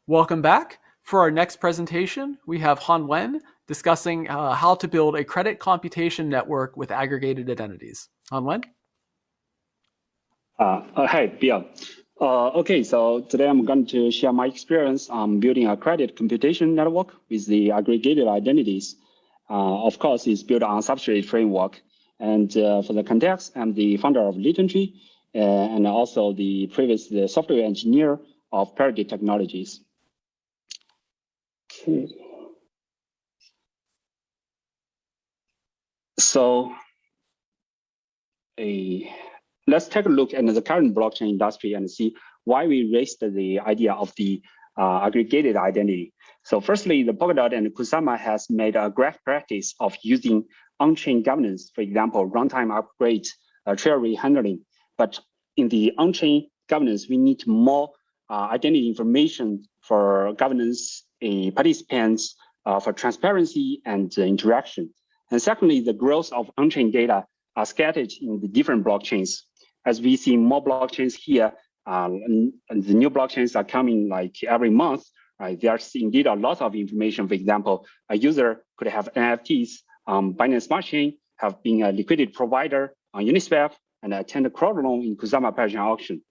Welcome back. For our next presentation, we have Hanwen discussing how to build a credit computation network with aggregated identities. Hanwen? Hi, Bill. Okay, so today I'm going to share my experience on building a credit computation network with the aggregated identities. Of course, it's built on Substrate framework. And for the context, I'm the founder of LatentTree and also the previous software engineer of Parachains technologies. Okay. So let's take a look at the current blockchain industry and see why we raised the idea of the aggregated identity. So firstly, the Polkadot and Kusama has made a great practice of using on-chain governance, for example, runtime upgrade, treasury handling. But in the on-chain governance, we need more identity information for governance, participants, for transparency and interaction. And secondly, the growth of on-chain data are scattered in the different blockchains. As we see more blockchains here, and the new blockchains are coming like every month, right? There's indeed a lot of information. For example, a user could have NFTs on Binance Smart Chain, have been a liquidity provider on Uniswap, and attend a crowd loan in Kusama Parachains auction.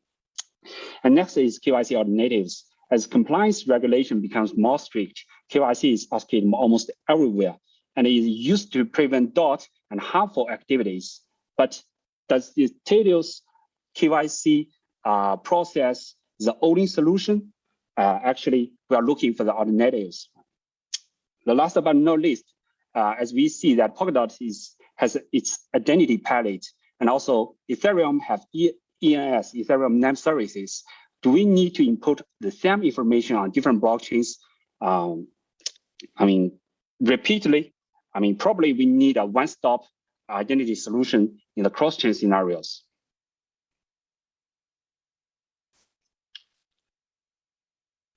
And next is KYC alternatives. As compliance regulation becomes more strict, KYC is oscillating almost everywhere, and it is used to prevent DOT and harmful activities. But does the tedious KYC process the only solution? Actually, we are looking for the alternatives. The last but not least, as we see that Polkadot has its identity palette, and also Ethereum have ENS, Ethereum Name Services. Do we need to input the same information on different blockchains? Repeatedly? Probably we need a one-stop identity solution in the cross-chain scenarios.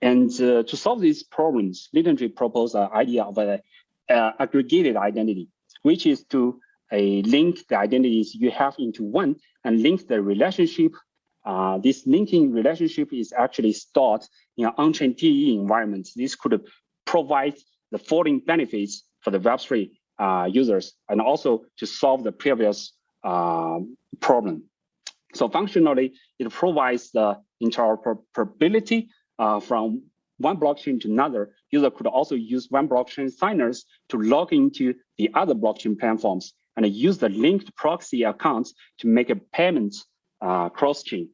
And to solve these problems, LatentTree proposed an idea of an aggregated identity, which is to link the identities you have into one and link the relationship. This linking relationship is actually stored in an on-chain TE environment. This could provide the following benefits for the Web3 users, and also to solve the previous problem. So functionally, it provides the interoperability from one blockchain to another. User could also use one blockchain signers to log into the other blockchain platforms and use the linked proxy accounts to make a payment cross-chain.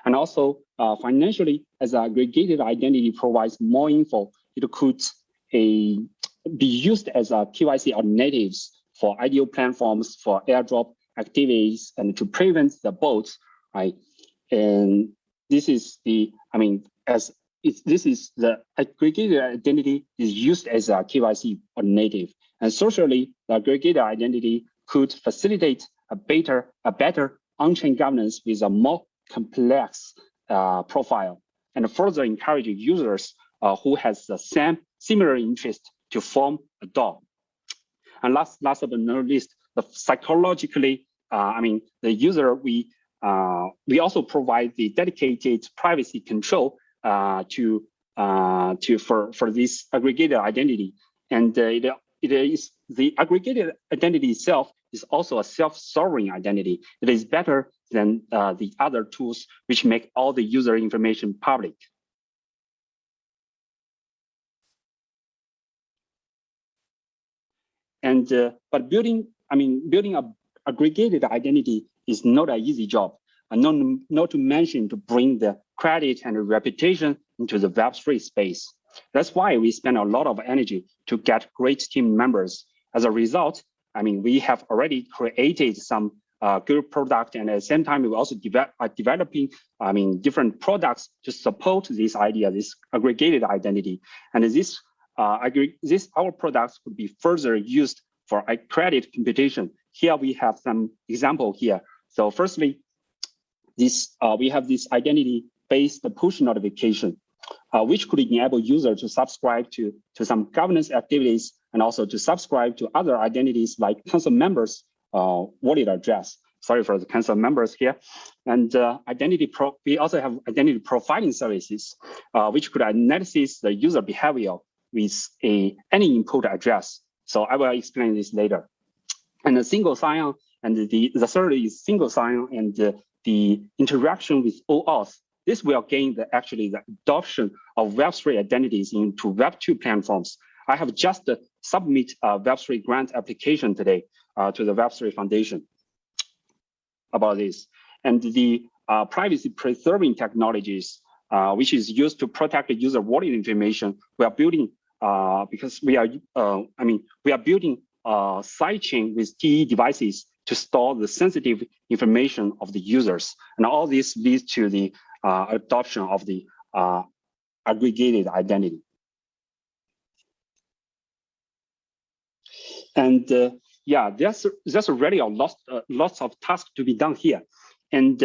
And also financially, as an aggregated identity provides more info, it could be used as a KYC alternatives for ideal platforms for airdrop activities and to prevent the bots, right? And this is the, this is the aggregated identity is used as a KYC alternative. And socially, the aggregated identity could facilitate a better on-chain governance with a more complex profile, and further encourage users who has the similar interest to form a DAO. And last but not least, psychologically, the user, we also provide the dedicated privacy control for this aggregated identity, and it is the aggregated identity itself is also a self-sovereign identity. It is better than the other tools which make all the user information public. And but building an aggregated identity is not an easy job, and not to mention to bring the credit and reputation into the Web3 space. That's why we spend a lot of energy to get great team members. As a result, we have already created some good product, and at the same time, we also are developing different products to support this idea, this aggregated identity. And this our products could be further used for a credit computation. Here we have some example here. So firstly, we have this identity-based push notification, which could enable users to subscribe to some governance activities and also to subscribe to other identities like council members' wallet address. sorry for the cancel members here. And we also have identity profiling services, which could analyze the user behavior with any input address. So I will explain this later. And a single sign-on, and the third is single sign-on and the interaction with OAuth. This will gain actually the adoption of Web3 identities into Web2 platforms. I have just submit a Web3 grant application today to the Web3 Foundation about this. And the privacy preserving technologies, which is used to protect the user wallet information, we are building because we are, we are building a sidechain with TE devices to store the sensitive information of the users. And all this leads to the adoption of the aggregated identity. And yeah, there's already lots of tasks to be done here. And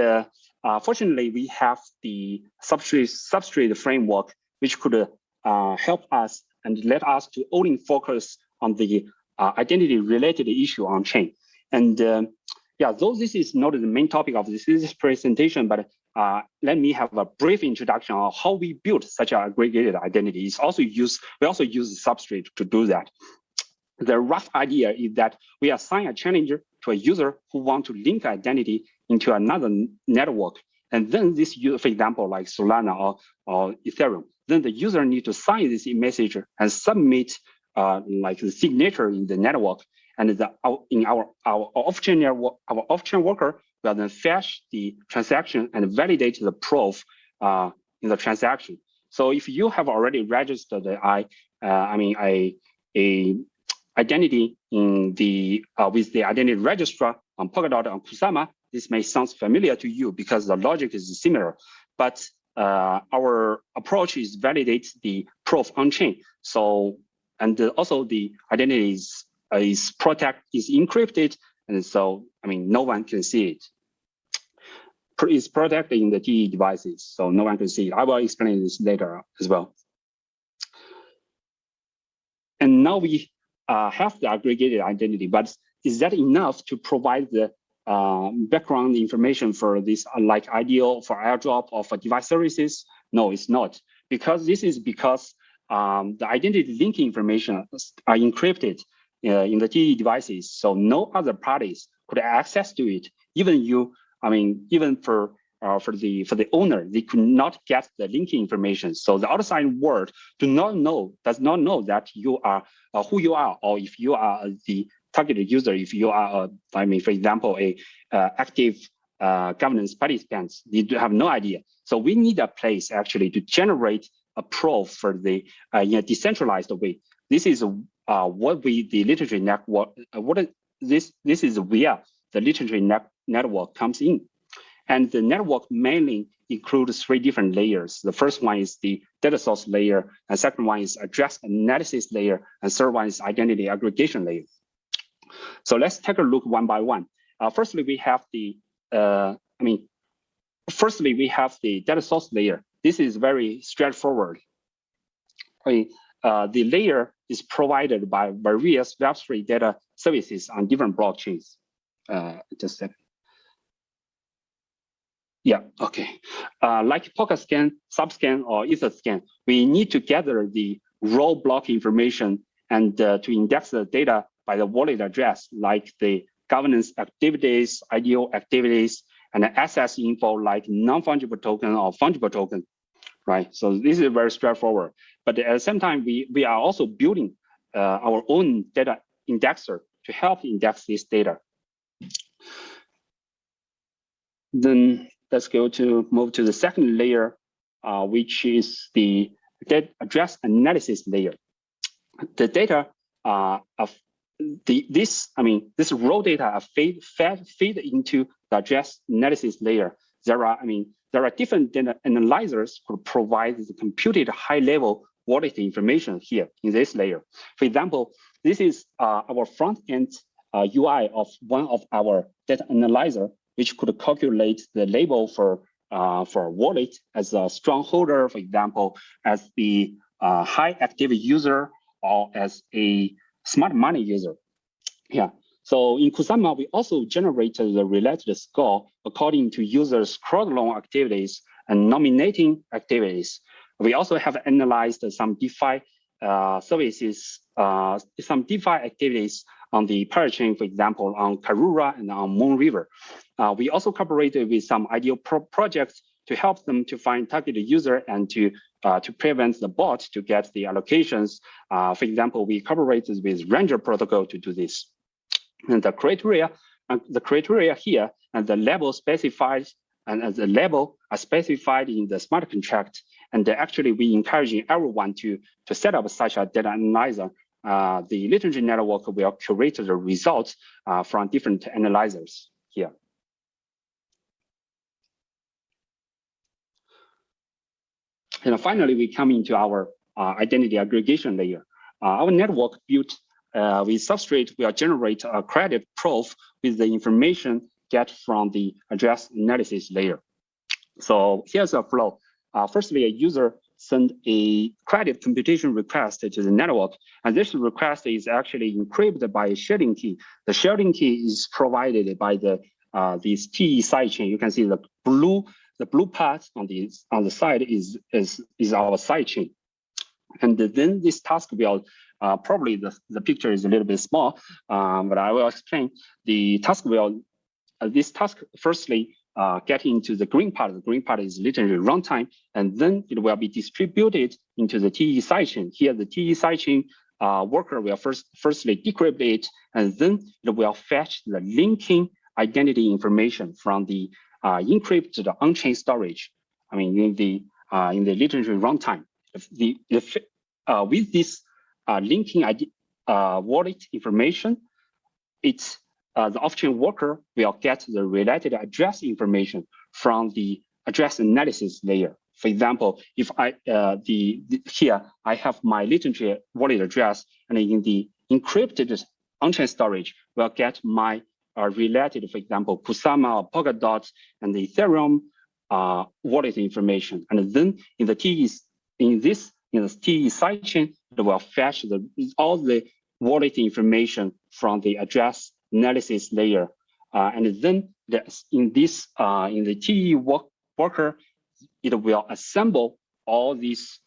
fortunately, we have the substrate framework, which could help us and let us to only focus on the identity-related issue on chain. And yeah, though this is not the main topic of this presentation, but let me have a brief introduction on how we built such an aggregated identity. We also use Substrate to do that. The rough idea is that we assign a challenger to a user who wants to link identity into another network. And then this user, for example, like Solana or Ethereum, then the user needs to sign this message and submit like the signature in the network. And in our off-chain worker will then fetch the transaction and validate the proof in the transaction. So if you have already registered a identity in the with the identity registrar on Polkadot and Kusama, this may sound familiar to you because the logic is similar. But our approach is validate the proof on chain. So and also the identity is encrypted, and so no one can see it. It's protected in the TE devices, so no one can see it. I will explain this later as well. And now we have the aggregated identity, but is that enough to provide the background information for this, like ideal for airdrop or for device services? No, it's not, because the identity link information are encrypted in the TE devices, so no other parties could access to it. Even for the owner, they could not get the linking information. So the outside world does not know that you are who you are, or if you are the targeted user, if you are, for example, a active governance participant, they have no idea. So we need a place actually to generate a proof for the in a decentralized way. This is what the literature network. This is where the literature network comes in. And the network mainly includes 3 different layers. The first one is the data source layer, and second one is address analysis layer, and third one is identity aggregation layer. So let's take a look one by one. Firstly, we have the data source layer. This is very straightforward. The layer is provided by various Web3 data services on different blockchains. Just a second. Yeah, okay. Like Polkascan, Subscan, or Etherscan, we need to gather the raw block information and to index the data by the wallet address, like the governance activities, IDO activities, and the access info like non-fungible token or fungible token, right? So this is very straightforward. But at the same time, we are also building our own data indexer to help index this data. Then let's move to the second layer, which is the address analysis layer. The data this raw data are fed into the address analysis layer. There are different data analyzers who provide the computed high-level wallet information here in this layer. For example, this is our front-end UI of one of our data analyzer, which could calculate the label for a wallet as a strongholder, for example, as the high active user, or as a smart money user. Yeah. So in Kusama, we also generated the related score according to users' cross-loan activities and nominating activities. We also have analyzed some DeFi services, some DeFi activities on the Parachain, for example, on Karura and on Moon River. We also cooperated with some ideal projects to help them to find targeted user and to prevent the bot to get the allocations. For example, we cooperated with Ranger protocol to do this. And the criteria here and the label specified and the label are specified in the smart contract. And actually, we encouraging everyone to set up such a data analyzer. The literature network will curate the results from different analyzers here. And finally, we come into our identity aggregation layer. Our network built with Substrate will generate a credit proof with the information get from the address analysis layer. So here's a flow. Firstly, a user send a credit computation request to the network, and this request is actually encrypted by a sharding key. The sharding key is provided by the this TE sidechain. You can see the blue part on the side is our sidechain, and then this task will probably the picture is a little bit small, but I will explain. The task will this task firstly get into the green part. The green part is literally runtime, and then it will be distributed into the TE sidechain. Here, the TE sidechain worker will firstly decrypt it, and then it will fetch the linking identity information from the encrypted on-chain storage. I mean, in the literary runtime. With this linking wallet information, it's the off-chain worker will get the related address information from the address analysis layer. For example, if I here I have my literary wallet address, and in the encrypted on-chain storage will get my related, for example, Kusama or Polkadot and the Ethereum wallet information, and then in the TE sidechain, it will fetch all the wallet information from the address analysis layer, and then in the TE worker, it will assemble all these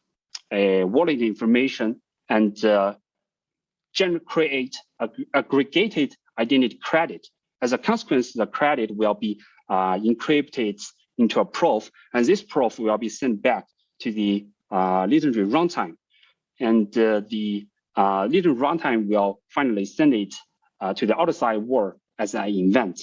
wallet information and create aggregated identity credit. As a consequence, the credit will be encrypted into a proof, and this proof will be sent back to the literary runtime, and the literary runtime will finally send it to the outside world as an event.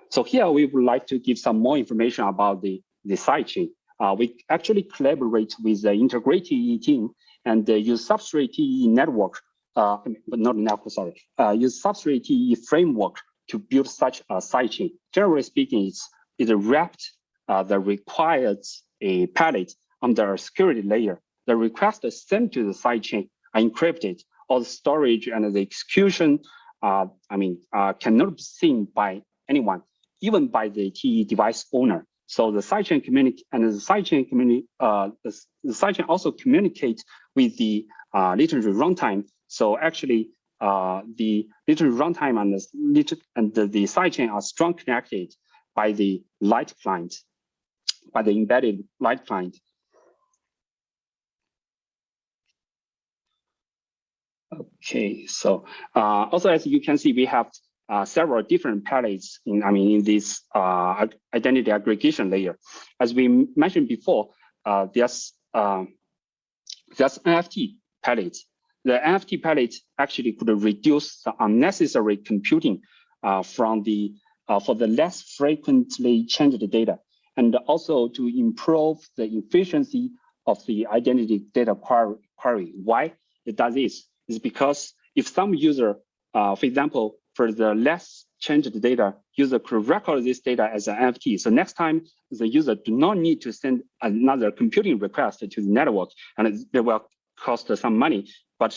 So here we would like to give some more information about the sidechain. We actually collaborate with the integrated TE team and use Substrate TE network, but not network, sorry, use Substrate TE framework to build such a sidechain. Generally speaking, it wrapped the required pallet under a security layer. The request sent to the sidechain are encrypted. All the storage and the execution, cannot be seen by anyone, even by the TE device owner. So the sidechain communicate, and the sidechain also communicate with the literary runtime. So actually, the literary runtime and the sidechain are strong connected by the light client, by the embedded light client. Okay, so also as you can see, we have several different pallets in this identity aggregation layer. As we mentioned before, there's NFT pallets. The NFT pallet actually could reduce the unnecessary computing for the less frequently changed data, and also to improve the efficiency of the identity data query. Why it does this is because if some user, for example, for the less changed data, user could record this data as an NFT. So next time, the user do not need to send another computing request to the network, and it will cost some money. But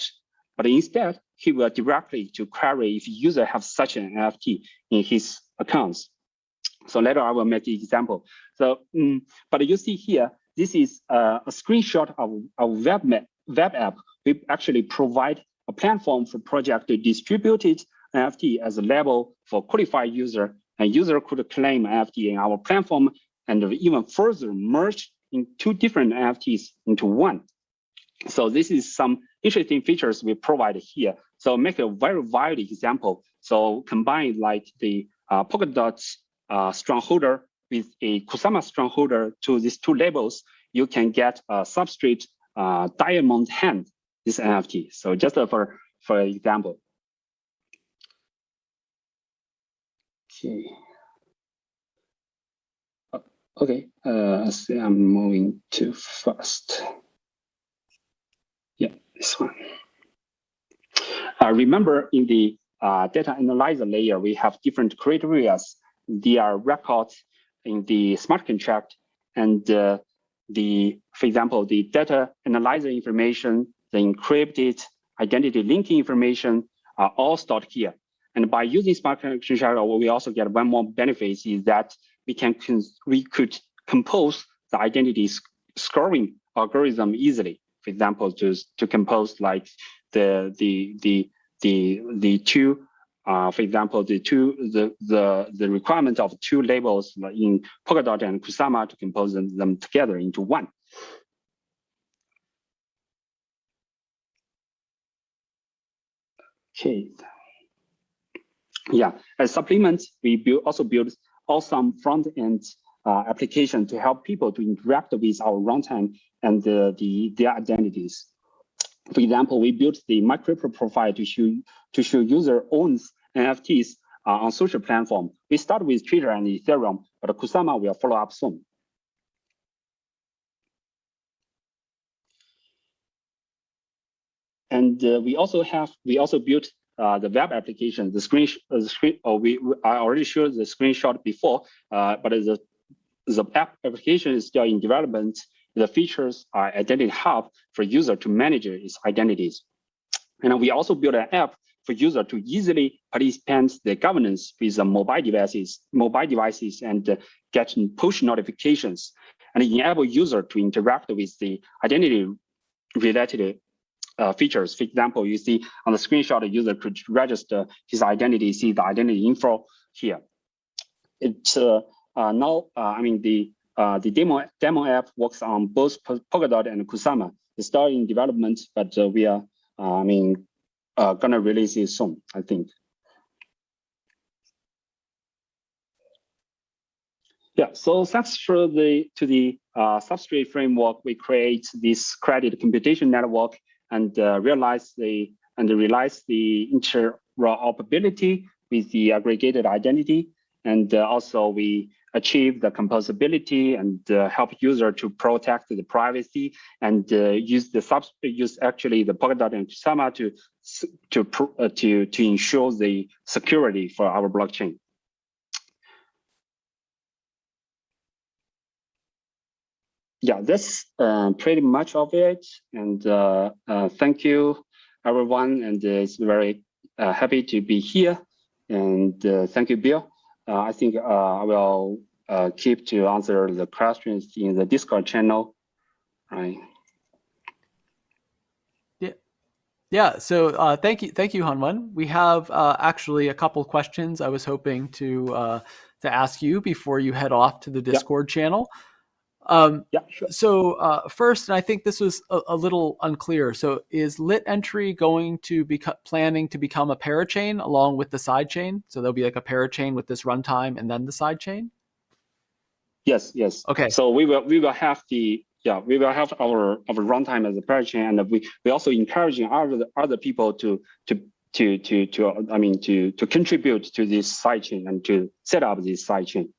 instead, he will directly to query if user have such an NFT in his accounts. So later I will make the example. So, but you see here, this is a screenshot of a web app, we actually provide a platform for project to distribute it NFT as a label for qualified user, and user could claim NFT in our platform and even further merge in two different NFTs into one. So this is some interesting features we provide here. So make a very wild example. So combine like the Polkadot strongholder with a Kusama strongholder to these two labels, you can get a Substrate diamond hand, this NFT. So just for example. Okay. Okay, see, I'm moving too fast. Yeah, this one. Remember, in the data analyzer layer, we have different criteria. They are records in the smart contract, and for example, the data analyzer information, the encrypted identity linking information are all stored here. And by using smart contract, we also get one more benefit is that we could compose the identity scoring algorithm easily. For example, to compose like the two, for example, the requirement of two labels in Polkadot and Kusama to compose them together into one. Okay. Yeah, as supplement, we also build awesome front-end application to help people to interact with our runtime and their identities. For example, we built the MyCrypto profile to show user owns NFTs on social platform. We start with Twitter and Ethereum, but Kusama will follow up soon. And we also built the web application. I already showed the screenshot before, but the app application is still in development. The features are identity hub for user to manage its identities. And we also built an app for user to easily participate the governance with the mobile devices and get push notifications and enable user to interact with the identity related features. For example, you see on the screenshot, the user could register his identity, see the identity info here. It's now, I mean, the demo app works on both Polkadot and Kusama. It's still in development, but we are, gonna release it soon, I think. Yeah, so thanks to the Substrate framework, we create this credit computation network and realize the interoperability with the aggregated identity, and also we achieve the composability and help user to protect the privacy and use actually the Polkadot and Kusama to ensure the security for our blockchain. Yeah, that's pretty much of it. And thank you, everyone. And it's very happy to be here. And thank you, Bill. I think I will keep to answer the questions in the Discord channel. Right. Yeah. So thank you, Hanwen. We have actually a couple questions I was hoping to ask you before you head off to the Discord channel. Yeah, sure. So first, and I think this was a little unclear. So is lit entry going to be planning to become a parachain along with the sidechain? So there'll be like a parachain with this runtime and then the sidechain? Yes. Okay. So we will have our runtime as a parachain, and we also encouraging other people to contribute to this sidechain and to set up this sidechain.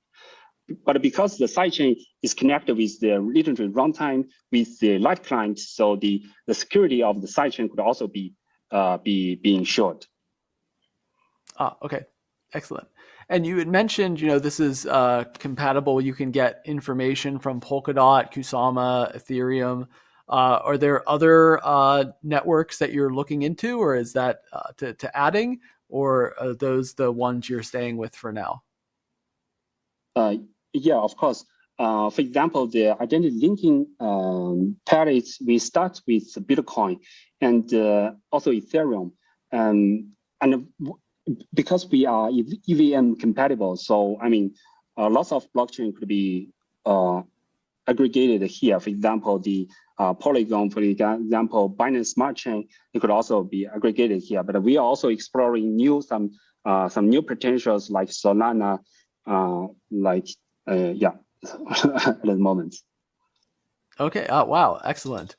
But because the sidechain is connected with the literally runtime with the light client, so the security of the sidechain could also be ensured. Okay, excellent. And you had mentioned, this is compatible. You can get information from Polkadot, Kusama, Ethereum. Are there other networks that you're looking into, or is that to adding, or are those the ones you're staying with for now? Yeah, of course. for example, the identity linking pallets, we start with Bitcoin and also Ethereum. And because we are EVM compatible, so I mean, lots of blockchain could be aggregated here. For example, the Polygon, for example, Binance Smart Chain, it could also be aggregated here. But we are also exploring some new potentials like Solana, yeah, at the moment. Okay. Wow. Excellent.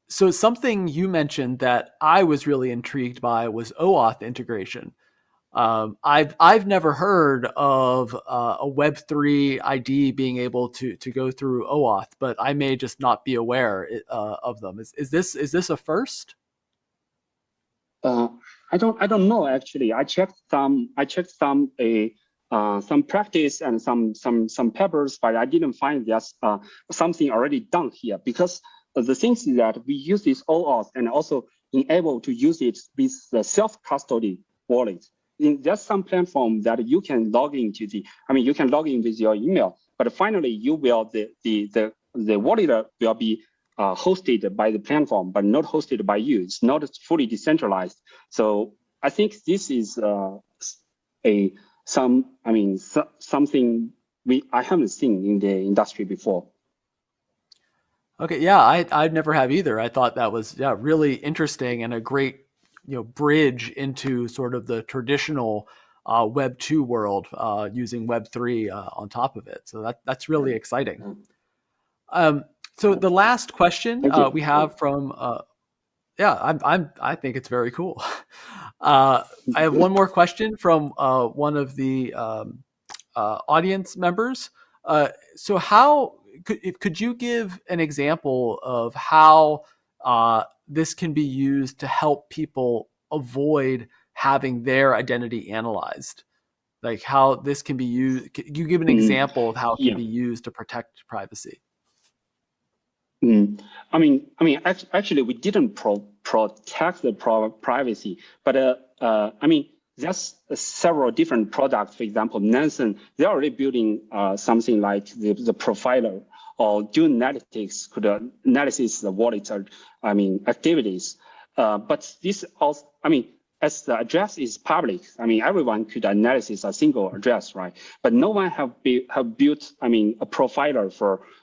So something you mentioned that I was really intrigued by was OAuth integration. I've never heard of a Web3 ID being able to go through OAuth, but I may just not be aware of them. Is this a first? I don't know actually. I checked some practice and some papers, but I didn't find there's something already done here, because the things is that we use this OAuth and also enable to use it with the self-custody wallet. There's some platform that you can log into you can log in with your email, but finally you will the wallet will be hosted by the platform, but not hosted by you. It's not fully decentralized. So I think this is something I haven't seen in the industry before. Okay, yeah, I'd never have either. I thought that was really interesting and a great bridge into sort of the traditional Web 2 world using Web 3 on top of it. So that's really exciting. So the last question we have from I think it's very cool. I have one more question from one of the audience members. So how could you give an example of how this can be used to help people avoid having their identity analyzed? Like how this can be used? Can you give an example of how it can be used to protect privacy? Actually, we didn't protect the privacy, but there's several different products. For example, Nansen, they're already building something like the profiler or do analytics could analysis the wallet activities. But this also, as the address is public, everyone could analysis a single address, right? But no one have built, a profiler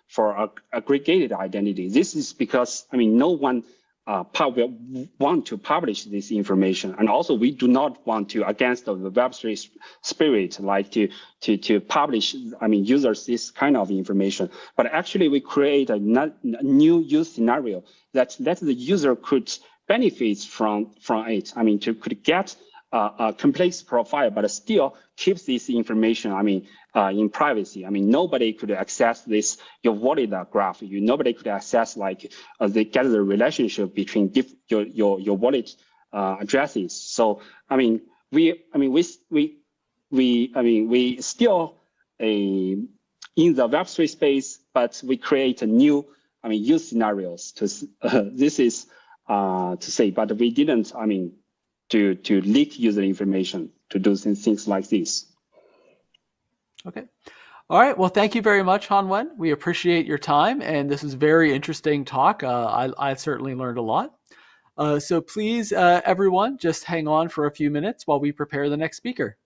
for aggregated identity. This is because, no one will want to publish this information. And also we do not want to, against the Web3 spirit, like to publish, users this kind of information. But actually we create a new use scenario that the user could benefit from it. Could get a complex profile, but still keeps this information, in privacy. Nobody could access this, your wallet graph. Nobody could access get the relationship between your wallet addresses. So, we still in the Web3 space, but we create a new, use scenarios this is to say, but we didn't, to leak user information to do things like this. Okay. All right. Well, thank you very much, Hanwen. We appreciate your time, and this is very interesting talk. I certainly learned a lot. So please, everyone, just hang on for a few minutes while we prepare the next speaker.